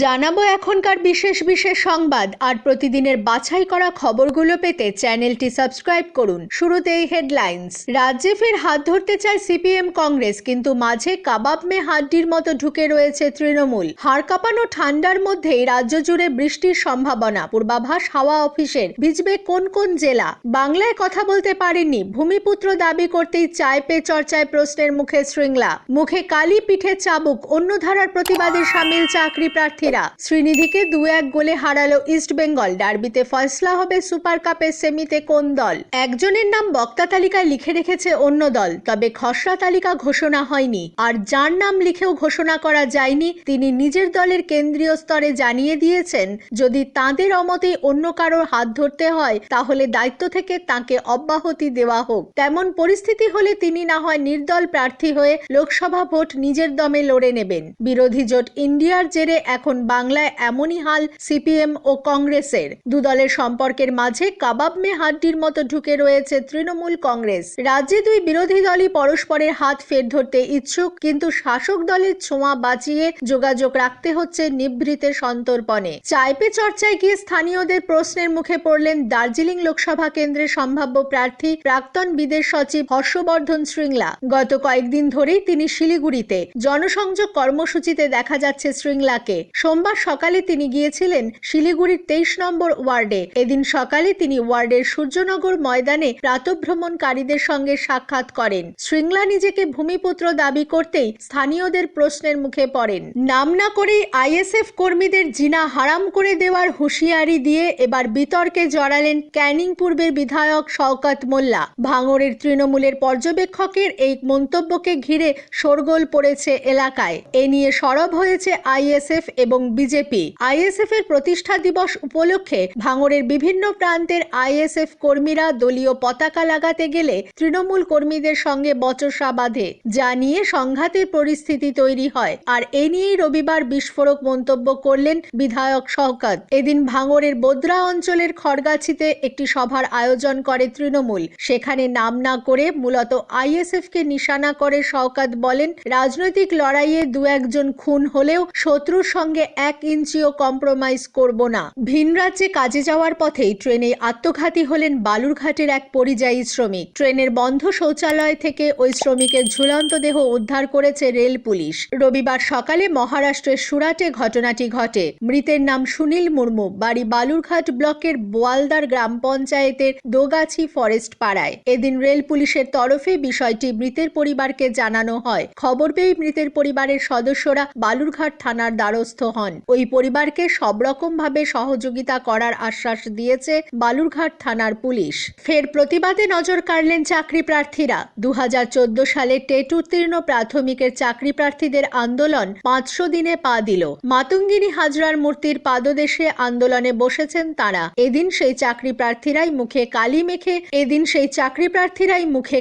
জানাবো এখনকার বিশেষ বিশেষ সংবাদ আর প্রতিদিনের বাছাই করা খবরগুলো পেতে চ্যানেলটি সাবস্ক্রাইব করুন। শুরুতেই হেডলাইন্স। রাজ্যে ফের হাত ধরতে চায় সিপিএম কংগ্রেস, কিন্তু মাঝে কাবাব মে হাড্ডির মতো ঢুকে রয়েছে তৃণমূল। হাড় কাঁপানো ঠান্ডার মধ্যেই রাজ্য জুড়ে বৃষ্টির সম্ভাবনা। পূর্বাভাস হাওয়া অফিসের। ভিজবে কোন কোন জেলা? বাংলায় কথা বলতে পারেননি, ভূমিপুত্র দাবি করতেই চায় পে চর্চায় প্রশ্নের মুখে শৃঙ্গলা। মুখে কালি, পিঠে চাবুক। অন্য ধারার প্রতিবাদে সামিল চাকরি প্রার্থীরা। শ্রীনিধিকে 2-1 গোলে হারালো ইস্ট বেঙ্গল। ডার্বিতে ফয়সলা হবে সুপার কাপের সেমিতে কোন দল। একজনের নাম বক্তা তালিকায় লিখে রেখেছে অন্য দল, তবে খসড়া তালিকা ঘোষণা হয়নি। আর যার নাম লিখেও ঘোষণা করা যায়নি, তিনি নিজের দলের কেন্দ্রীয় স্তরে জানিয়ে দিয়েছেন, যদি তাঁদের অমতে অন্য কারোর হাত ধরতে হয় তাহলে দায়িত্ব থেকে তাকে অব্যাহতি দেওয়া হোক। তেমন পরিস্থিতি হলে তিনি না হয় নির্দল প্রার্থী হয়ে লোকসভা ভোট নিজের দমে লড়ে নেবেন। বিরোধী জোট ইন্ডিয়ার জেরে এখন বাংলায় এমনই হাল সিপিএম ও কংগ্রেসের। দুদলের সম্পর্কের মাঝে কাবাব মে হাড্ডির মতো ঢুকে রয়েছে তৃণমূল কংগ্রেস। রাজ্যে দুই বিরোধী দলই পরস্পরের হাত ফের ধরতে ইচ্ছুক, কিন্তু শাসক দলের ছোঁয়া বাঁচিয়ে যোগাযোগ রাখতে হচ্ছে নিভৃতে সন্তর্পণে। চায় পে চর্চায় গিয়ে স্থানীয়দের প্রশ্নের মুখে পড়লেন দার্জিলিং লোকসভা কেন্দ্রের সম্ভাব্য প্রার্থী প্রাক্তন বিদেশ সচিব হর্ষবর্ধন শৃঙ্গলা। গত কয়েকদিন ধরেই তিনি শিলিগুড়িতে জনসংযোগ কর্মসূচিতে দেখা যাচ্ছে শৃঙ্গলাকে। সোমবার সকালে তিনি গিয়েছিলেন শিলিগুড়ির 23 নম্বর ওয়ার্ডে। এদিন সকালে তিনি ওয়ার্ডের সূর্যনগর ময়দানে প্রাতঃভ্রমণকারীদের সঙ্গে সাক্ষাৎ করেন। শৃঙ্গলা নিজেকে ভূমিপুত্র দাবি করতেই স্থানীয়দের প্রশ্নের মুখে পড়েন। নাম না করেই আইএসএফ কর্মীদের জিনা হারাম করে দেওয়ার হুঁশিয়ারি দিয়ে এবার বিতর্কে জড়ালেন ক্যানিং পূর্বের বিধায়ক শওকত মোল্লা। ভাঙড়ের তৃণমূলের পর্যবেক্ষকের এই মন্তব্যকে ঘিরে শোরগোল পড়েছে এলাকায়। এ নিয়ে সরব হয়েছে আইএসএফ এবং বিজেপি। আইএসএফ এর প্রতিষ্ঠা দিবস উপলক্ষে ভাঙড়ের বিভিন্ন প্রান্তের আইএসএফ কর্মীরা দলীয় পতাকা লাগাতে গেলে তৃণমূল কর্মীদের সঙ্গে বচসা বাঁধে, যা নিয়ে সংঘাতের পরিস্থিতি তৈরি হয়। আর এ নিয়েই রবিবার বিস্ফোরক মন্তব্য করলেন বিধায়ক শওকত। এদিন ভাঙড়ের বোদ্রা অঞ্চলের খড়গাছিতে একটি সভার আয়োজন করে তৃণমূল। সেখানে নাম না করে মূলত আইএসএফ কে নিশানা করে শওকত বলেন, রাজনৈতিক লড়াইয়ে 2-1 জন খুন হলেও শত্রুর সঙ্গে 1 ইঞ্চিও কম্প্রোমাইজ করব না। ভিন রাজ্যে কাজে যাওয়ার পথেই ট্রেনে আত্মঘাতী হলেন বালুরঘাটের এক পরিযায়ী শ্রমিক। ট্রেনের বন্ধ শৌচালয় থেকে ওই শ্রমিকের ঝুলন্ত দেহ উদ্ধার করেছে রেল পুলিশ। রবিবার সকালে মহারাষ্ট্রের সুরাটে ঘটনাটি ঘটে। মৃতের নাম সুনীল মুর্মু, বাড়ি বালুরঘাট ব্লকের বোয়ালদার গ্রাম পঞ্চায়েতের দোগাছি ফরেস্ট পাড়ায়। এদিন রেল পুলিশের তরফে বিষয়টি মৃতের পরিবারকে জানানো হয়। খবর পেয়ে মৃতের পরিবারের সদস্যরা বালুরঘাট থানার দ্বারস্থ হন। ওই পরিবারকে সব রকম ভাবে সহযোগিতা করার আশ্বাস দিয়েছে বালুরঘাট থানার পুলিশ। ফের প্রতিবাদে নজর কাড়লেন চাকরি প্রার্থীরা। 2014 সালে টেট উত্তীর্ণ প্রাথমিকের চাকরি প্রার্থীদের আন্দোলন 500 দিনে পা দিল। মাতঙ্গিনী হাজরার মূর্তির পাদদেশে আন্দোলনে বসেছেন তারা। এদিন সেই চাকরি প্রার্থীরাই মুখে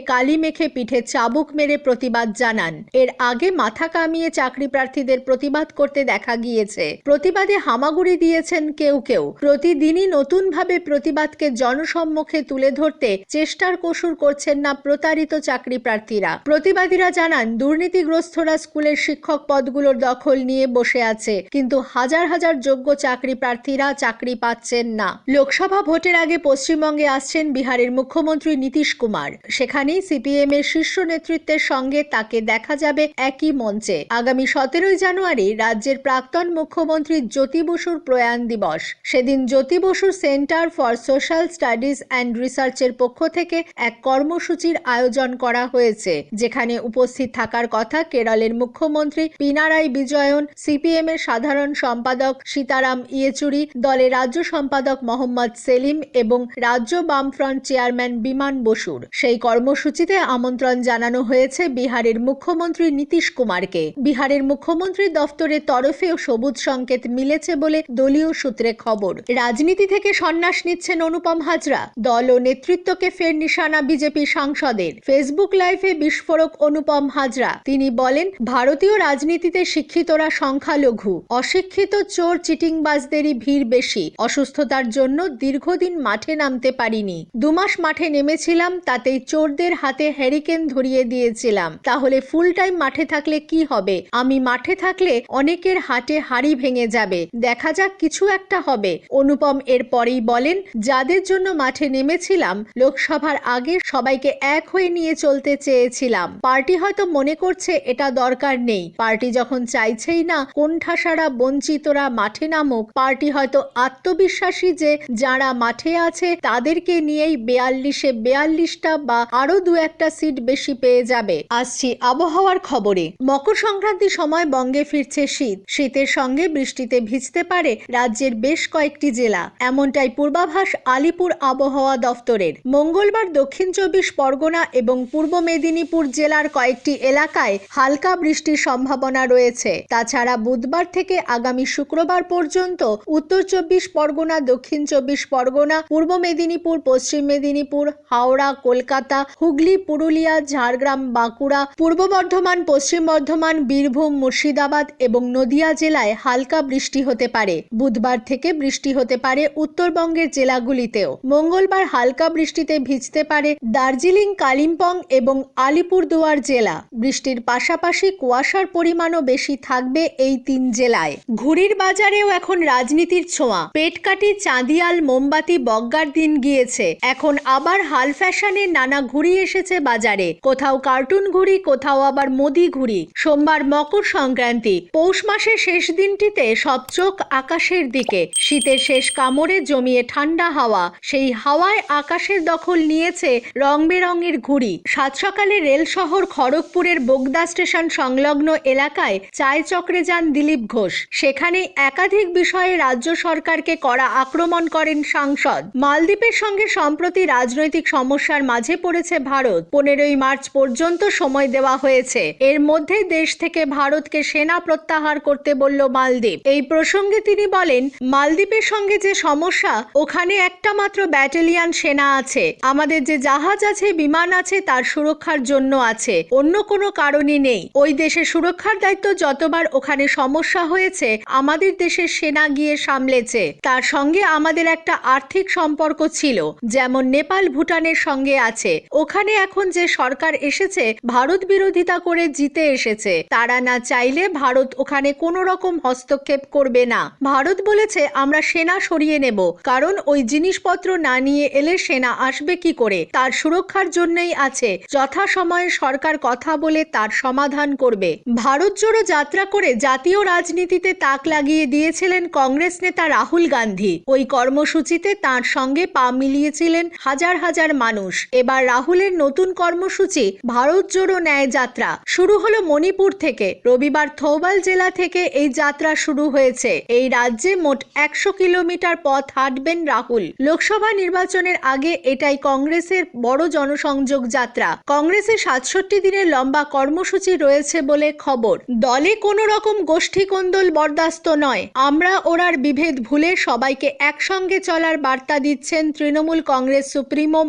কালি মেখে পিঠে চাবুক মেরে প্রতিবাদ জানান। এর আগে মাথা কামিয়ে চাকরি প্রার্থীদের প্রতিবাদ করতে দেখা গিয়েছে। প্রতিবাদে হামাগুড়ি দিয়েছেন কেউ কেউ। প্রতিদিনই নতুন ভাবে প্রতিবাদকে জনসম্মুখে তুলে ধরতে চেষ্টার কসুর করছেন না প্রতারিত চাকরি প্রার্থীরা। প্রতিবাদীরা জানান, দুর্নীতিগ্রস্তরা স্কুলের শিক্ষক পদগুলোর দখল নিয়ে বসে আছে, কিন্তু হাজার হাজার যোগ্য চাকরি প্রার্থীরা চাকরি পাচ্ছেন না। লোকসভা ভোটের আগে পশ্চিমবঙ্গে আসছেন বিহারের মুখ্যমন্ত্রী নীতিশ কুমার। সেখানেই সিপিএম এর শীর্ষ নেতৃত্বের সঙ্গে তাকে দেখা যাবে একই মঞ্চে। আগামী 17 জানুয়ারি রাজ্যের প্রাক্তন মুখ্যমন্ত্রী জ্যোতি বসুর প্রয়াণ দিবস। সেদিন জ্যোতি বসুর centre for social studies and রিসার্চের পক্ষ থেকে এক কর্মসূচির আয়োজন করা হয়েছে, যেখানে উপস্থিত থাকার কথা কেরলের মুখ্যমন্ত্রী পিনারাই বিজয়ন, সিপিএম এর সাধারণ সম্পাদক সীতারাম ইয়েচুরি, দলের রাজ্য সম্পাদক মোহাম্মদ সেলিম এবং রাজ্য বামফ্রন্ট চেয়ারম্যান বিমান বসুর। সেই কর্মসূচিতে আমন্ত্রণ জানানো হয়েছে বিহারের মুখ্যমন্ত্রী নীতিশ কুমারকে। বিহারের মুখ্যমন্ত্রীর দফতরের তরফেও সবুজ সংকেত মিলেছে বলে দলীয় সূত্রে খবর। রাজনীতি থেকে সন্ন্যাস নিচ্ছেন অনুপম হাজরা। দল ও নেতৃত্বকে ফের নিশানা বিজেপি সাংসদের। ফেসবুক লাইভে বিস্ফোরক অনুপম হাজরা। তিনি বলেন, ভারতীয় রাজনীতিতে শিক্ষিতরা সংখ্যালঘু, অশিক্ষিত চোর চিটিংবাজদেরই ভিড় বেশি। অসুস্থতার জন্য দীর্ঘদিন মাঠে নামতে পারিনি। 2 মাস মাঠে নেমেছিলাম, তাতেই চোরদের হাতে হ্যারিকেন ধরিয়ে দিয়েছিলাম। তাহলে ফুল টাইম মাঠে থাকলে কি হবে? আমি মাঠে থাকলে অনেকের হাটে হাড়ি ভেঙে যাবে, দেখা যাক কিছু একটা হবে। অনুপম এর পরেই বলেন, যাদের জন্য মাঠে নেমেছিলাম লোকসভার আগে সবাইকে এক হয়ে নিয়ে চলতে চেয়েছিলাম। পার্টি হয়তো মনে করছে এটা দরকার নেই, পার্টি যখন চাইছেই না কোণঠাসারা বঞ্চিতরা মাঠে নামুক, পার্টি হয়তো আত্মবিশ্বাসী যে যারা মাঠে আছে তাদেরকে নিয়েই 42-42টা বা আরো 2-1টা সিট বেশি পেয়ে যাবে। আসছি আবহাওয়ার খবরে। মকর সংক্রান্তির সময় বঙ্গে ফিরছে শীত। শীতের সঙ্গে বৃষ্টিতে ভিজতে পারে রাজ্যের বেশ কয়েকটি জেলা, এমনটাই পূর্বাভাস আলিপুর আবহাওয়া দফতরের। মঙ্গলবার দক্ষিণ 24 পরগনা এবং পূর্ব মেদিনীপুর জেলার কয়েকটি এলাকায় হালকা বৃষ্টির সম্ভাবনা রয়েছে। তাছাড়া বুধবার থেকে আগামী শুক্রবার পর্যন্ত উত্তর 24 পরগনা, দক্ষিণ 24 পরগনা, পূর্ব মেদিনীপুর, পশ্চিম মেদিনীপুর, হাওড়া, কলকাতা, হুগলি, পুরুলিয়া, ঝাড়গ্রাম, বাঁকুড়া, পূর্ব বর্ধমান, পশ্চিম বর্ধমান, বীরভূম, মুর্শিদাবাদ এবং নদিয়া জেলায় হালকা বৃষ্টি হতে পারে। বুধবার থেকে বৃষ্টি হতে পারে উত্তরবঙ্গের জেলাগুলিতেও। মঙ্গলবার হালকা বৃষ্টিতে ভিজতে পারে দার্জিলিং, কালিম্পং এবং আলিপুরদুয়ার জেলা। বৃষ্টির পাশাপাশি কুয়াশার পরিমাণও বেশি থাকবে এই 3 জেলায়। ঘুড়ির বাজারেও এখন রাজনীতির ছোঁয়া। পেটকাটি, চাঁদিয়াল, মোমবাতি, বগ্গার দিন গিয়েছে। এখন আবার হাল ফ্যাশনে নানা ঘুড়ি এসেছে বাজারে। কোথাও কার্টুন ঘুড়ি, কোথাও আবার মোদি ঘুড়ি। সোমবার মকর সংক্রান্তি। পৌষ মাসের শেষ দিনটিতে সব চোখ আকাশের দিকে। শীতের শেষ কামড়ে জমিয়ে ঠান্ডা হাওয়া, সেই হাওয়ায় আকাশের দখল নিয়েছে রং বেরঙের ঘুড়ি। সাত সকালে রেল শহর খড়গপুরের বোগদা স্টেশন সংলগ্ন এলাকায় চায় চক্রে যান দিলীপ ঘোষ। সেখানে একাধিক বিষয়ে রাজ্য সরকারকে কড়া আক্রমণ করেন সাংসদ। মালদ্বীপের সঙ্গে সম্প্রতি রাজনৈতিক সমস্যার মাঝে পড়েছে ভারত। 15ই মার্চ পর্যন্ত সময় দেওয়া হয়েছে। এর মধ্যে দেশ থেকে ভারতকে সেনা প্রত্যাহার করতে বলল মালদ্বীপ। এই প্রসঙ্গে তিনি বলেন, মালদ্বীপের সঙ্গে যে সমস্যা, ওখানে একটা মাত্র ব্যাটালিয়ন সেনা আছে। আমাদের যে জাহাজ আছে, বিমান আছে, তার সুরক্ষার জন্য আছে, অন্য কোনো কারণে নেই। ওই দেশের সুরক্ষার দায়িত্ব যতবার ওখানে সমস্যা হয়েছে আমাদের দেশের সেনা গিয়ে সামলেছে। তার সঙ্গে আমাদের একটা আর্থিক সম্পর্ক ছিল, যেমন নেপাল, ভুটানের সঙ্গে আছে। ওখানে এখন যে সরকার এসেছে ভারত বিরোধিতা করে জিতে এসেছে। তারা না চাইলে ভারত ওখানে কোনো রকম হস্তক্ষেপ করবে না। ভারত বলেছে আমরা সেনা সরিয়ে নেব, কারণ ওই জিনিসপত্র না নিয়ে এলে সেনা আসবে কি করে, তার সুরক্ষার জন্যই আছে। যথাসময়ে সরকার কথা বলে তার সমাধান করবে। ভারত জোড়ো যাত্রা করে জাতীয় রাজনীতিতে তাক লাগিয়ে দিয়েছিলেন কংগ্রেস নেতা রাহুল গান্ধী। ওই কর্মসূচিতে তার সঙ্গে পা মিলিয়েছিলেন হাজার হাজার মানুষ। এবার রাহুলের নতুন কর্মসূচি ভারত জোড়ো ন্যায় যাত্রা শুরু হলো মণিপুর থেকে। রবিবার থৌবাল জেলা থেকে এই যাত্রা শুরু হয়েছে। এই রাজ্যে মোট 100 কিলোমিটার পথ হাঁটবেন রাহুল। লোকসভা নির্বাচনের আগে এটাই কংগ্রেসের বড় জনসংযোগ যাত্রা। কংগ্রেসের 67 দিনের লম্বা কর্মসূচি রয়েছে বলে খবর। দলে কোনো রকম গোষ্ঠী কোন্দল বরদাস্ত নয়। আমরা ওরার বিভেদ ভুলে সবাইকে একসঙ্গে চলার বার্তা দিচ্ছেন তৃণমূল কংগ্রেস সুপ্রিমো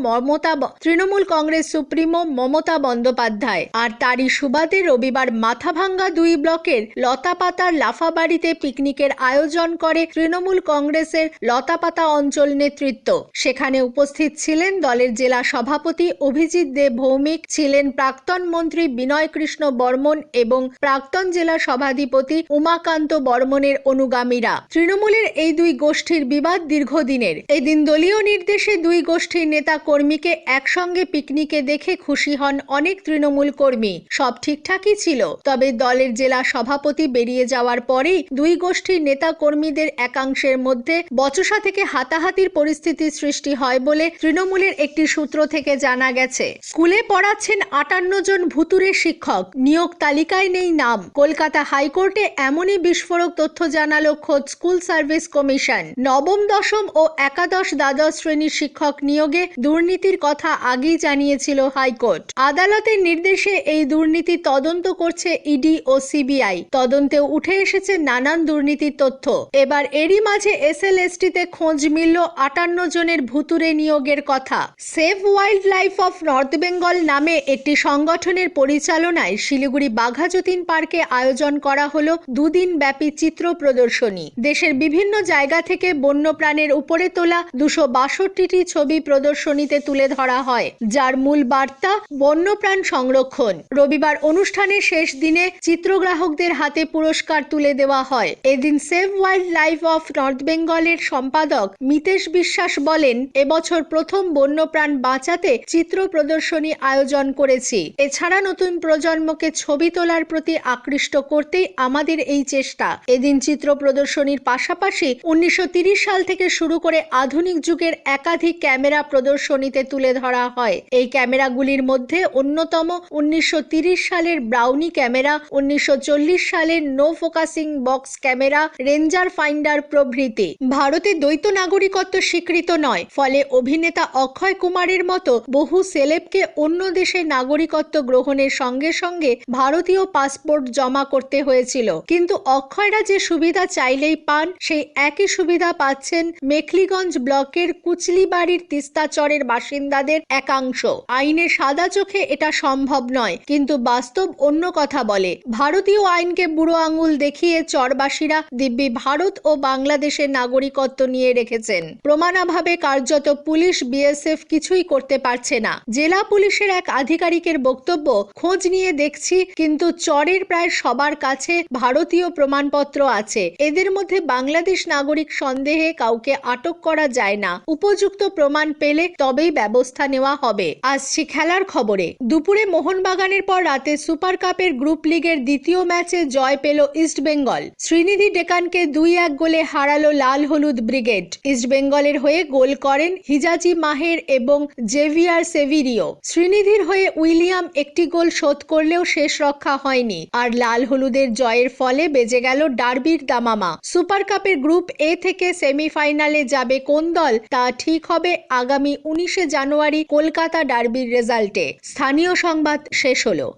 মমতা বন্দ্যোপাধ্যায়। আর তারই সুবাদে রবিবার মাথাভাঙ্গা 2 ব্লকের লতাপাতার লাফাবাড়িতে পিকনিকের আয়োজন করে তৃণমূল কংগ্রেসের লতাপাতা অঞ্চল নেতৃত্ব। সেখানে উপস্থিত ছিলেন দলের জেলা সভাপতি অভিজিৎ দে ভৌমিক, ছিলেন প্রাক্তন মন্ত্রী বিনয় কৃষ্ণ বর্মন এবং প্রাক্তন জেলা সভাধিপতি উমাকান্ত বর্মনের অনুগামীরা। তৃণমূলের এই 2 গোষ্ঠীর বিবাদ দীর্ঘদিনের। এদিন দলীয় নির্দেশে 2 গোষ্ঠীর নেতা কর্মীকে একসঙ্গে পিকনিকে দেখে খুশি হন অনেক তৃণমূল কর্মী। সব ঠিকঠাকই ছিল, তবে দলের জেলা সভাপতি বেরিয়ে যাওয়ার পরেই 2 গোষ্ঠীর নেতা কর্মীদের একাংশের মধ্যে বচসা থেকে হাতাহাতির পরিস্থিতির সৃষ্টি হয় বলে তৃণমূলের একটি সূত্র থেকে জানা গেছে। স্কুলে পড়াচ্ছেন 58 জন ভুতুরে শিক্ষক, নিয়োগ তালিকায় নেই নাম। কলকাতা হাইকোর্টে এমনই বিস্ফোরক তথ্য জানালো খোদ স্কুল সার্ভিস কমিশন। নবম, দশম ও একাদশ, দ্বাদশ শ্রেণীর শিক্ষক নিয়োগে দুর্নীতির কথা আগেই জানিয়েছিল হাইকোর্ট। আদালতের নির্দেশে এই দুর্নীতি তদন্ত করছে ইডি ও সিবিআই। তদন্তেও উঠে এসেছে নানান দুর্নীতির তথ্য। এবার এরই মাঝে এসএলএসটিতে খোঁজ মিলল 58 জনের ভুতুরে নিয়োগের কথা। Save wild life of north Bengal নামে একটি সংগঠনের পরিচালনায় শিলিগুড়ি বাঘাযতীন পার্কে আয়োজন করা হলো 2 দিন ব্যাপী চিত্র প্রদর্শনী। দেশের বিভিন্ন জায়গা থেকে বন্যপ্রাণের উপরে তোলা 262টি ছবি প্রদর্শনীতে তুলে ধরা হয়, যার মূল বার্তা বন্যপ্রাণ সংরক্ষণ। রবিবার অনুষ্ঠানের শেষ দিনে চিত্রগ্রাহকদের হাতে পুরস্কার তুলে তুলে দেওয়া হয়। এদিন save wild life of north বেঙ্গলের সম্পাদক মিতেশ বিশ্বাস বলেন, এবছর প্রথম বন্যপ্রাণ বাঁচাতে চিত্র প্রদর্শনী আয়োজন করেছি। এছাড়া নতুন প্রজন্মকে ছবি তোলার প্রতি আকৃষ্ট করতেই আমাদের এই চেষ্টা। এদিন চিত্র প্রদর্শনীর পাশাপাশি 1930 সাল থেকে শুরু করে আধুনিক যুগের একাধিক ক্যামেরা প্রদর্শনীতে তুলে ধরা হয়। এই ক্যামেরাগুলির মধ্যে অন্যতম 1930 সালের ব্রাউনি ক্যামেরা, 1940 সালের no focusing box camera, range finder প্রভৃতি। ভারতে দ্বৈত নাগরিকত্ব স্বীকৃত নয়, ফলে অভিনেতা অক্ষয় কুমারের মতো বহু সেলেবকে অন্য দেশে নাগরিকত্ব গ্রহণের সঙ্গে সঙ্গে ভারতীয় পাসপোর্ট জমা করতে হয়েছিল। কিন্তু অক্ষয়রা যে সুবিধা চাইলেই পান, সেই একই সুবিধা পাচ্ছেন মেখলিগঞ্জ ব্লকের কুচলিবাড়ির তিস্তাচরের বাসিন্দাদের একাংশ। আইনে সাদা চোখে এটা সম্ভব নয়, কিন্তু বাস্তব অন্য কথা বলে। ভারতীয় আইনকে বুড়ো আঙুল দেখিয়ে চরবাসীরা দিব্যি ভারত ও বাংলাদেশের নাগরিকত্ব নিয়ে রেখেছেন। প্রমাণাভাবে কার্যত পুলিশ, বিএসএফ কিছুই করতে পারছে না। জেলা পুলিশের এক আধিকারিকের বক্তব্য, খোঁজ নিয়ে দেখছি, কিন্তু চরের প্রায় সবার কাছে ভারতীয় প্রমাণপত্র আছে। এদের মধ্যে বাংলাদেশ নাগরিক সন্দেহে কাউকে আটক করা যায় না। উপযুক্ত প্রমাণ পেলে তবেই ব্যবস্থা নেওয়া হবে। আসছি খেলার খবরে। দুপুরে মোহনবাগানের পর রাতে সুপার কাপের গ্রুপ লিগের দ্বিতীয় ম্যাচে জয় পেল ইস্টবেঙ্গল। শ্রীনিধি ডেকানকে 2-1 গোলে হারালো লাল হলুদ ব্রিগেড। ইস্টবেঙ্গলের হয়ে গোল করেন হিজাজি মাহের এবং জেভিয়ার সেভিরিও। শ্রীনিধির হয়ে উইলিয়াম একটি গোল শোধ করলেও শেষ রক্ষা হয়নি। আর লাল হলুদের জয়ের ফলে বেজে গেল ডার্বির দামামা। সুপার কাপের গ্রুপ এ থেকে সেমিফাইনালে যাবে কোন দল তা ঠিক হবে আগামী 19শে জানুয়ারি কলকাতা ডার্বির রেজাল্টে। স্থানীয় সংবাদ শেষ হলো।